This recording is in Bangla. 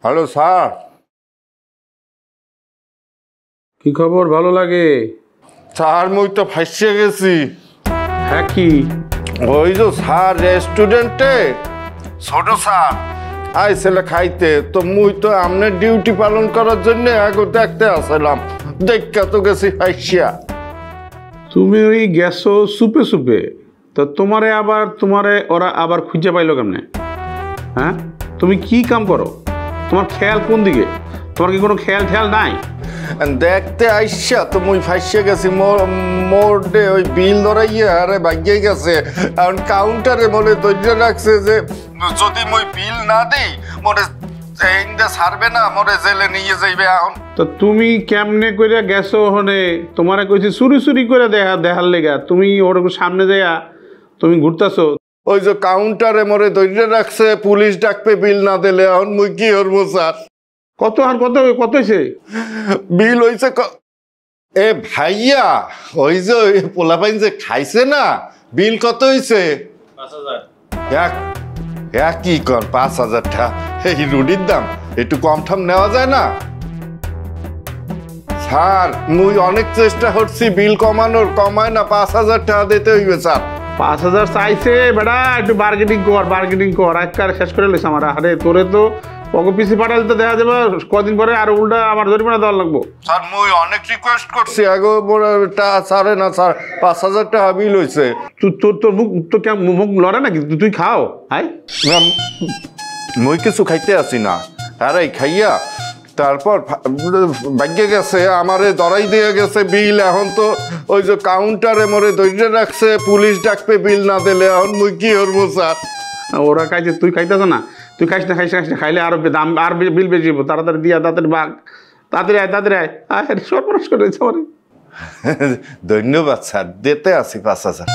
হ্যালো স্যার, কি খবর? ভালো লাগে স্যার মুই তো ফাঁসিয়ে গেছি। হ্যাঁ কি? ওই যে স্যার রেস্টুরেন্টে ছোট স্যার আইসেলে খাইতে, তো মুই তো আমনের ডিউটি পালন করার জন্য আগে দেখতে আসলাম, দেখা তো গেছি ফাঁসিয়া। তুমি ওই গেছো সুপে সুপে, তো তোমারে ওরা আবার খুঁজে পাইলো কেমনে? হ্যাঁ, তুমি কি কাম করো? তোমার খেয়াল কোন দিকে? তোমার কি কোনো খেয়াল নাই? দেখতে আইসা তো মুই ফাঁসিয়ে গেছি। মোড়ে ওই বিল ধরাইয়া আরে ভাগিয়ে গেছে। এখন কাউন্টারে মনে ধৈর্য রাখছে যে যদি মুই বিল না দিই মনে ছাড়বে না, মনে জেলে নিয়ে যাইবে। এখন তো তুমি কেমনে করে গেছো? ওখানে তোমারে কইছি চুরি করে দেখার লেগা, তুমি ওর সামনে যাইয়া তুমি ঘুরতেছো। ওই যে কাউন্টারে মরে ধৈর্য রাখছে, পুলিশ ডাকবে বিল না দিলে। এখন মুই কি করবো স্যার? কত হয়েছে বিল? হয়েছে এ ভাইয়া, ওই যে পোলাপাইন যে খাইছে না, বিল কত হয়েছে? 5,000। কি কর 5,000 টাকা? এই রুটির দাম একটু কম ঠাম নেওয়া যায় না স্যার? মুই অনেক চেষ্টা করছি বিল কমানোর, কমায় না। 5,000 টাকা দিতে হইবে স্যার। 5,000 চাইছে বেটা, একটু বার্গেনিং কর একবার শেষ করে লইস আমার। আরে তোরে তো পক পিসি পাঠালে তো দেখা যাবে কদিন পরে আর উল্টা আমার জরিমানা দেওয়া লাগবো। স্যার মুই অনেক রিকোয়েস্ট করছি আগে, ছাড়ে না স্যার। 5,000 টাকা বিল হয়েছে। তোর মুখ তো কেমন মুখ লড়ে নাকি? তুই খাও। হাই, মুই কিছু খাইতে আসি না, আরে খাইয়া তারপর ভাগ্যে গেছে, আমারে ধরাই দিয়ে গেছে বিল। এখন তো ওই যে কাউন্টারে মরে ধৈর্য রাখছে, পুলিশ ডাকবে বিল না দিলে। এখন মুই কি করবো স্যার? ওরা খাইছে, তুই খাইতেছ না? তুই খাইস না খাইলে আরো দাম, আর বিল বেশি যাবো। তাড়াতাড়ি দিয়া তাড়াতাড়ি বাঘ, তাড়াতাড়ি আয়। সর্বনাশ করে দিচ্ছে আমার। ধন্যবাদ স্যার, দিতে আসি 5,000।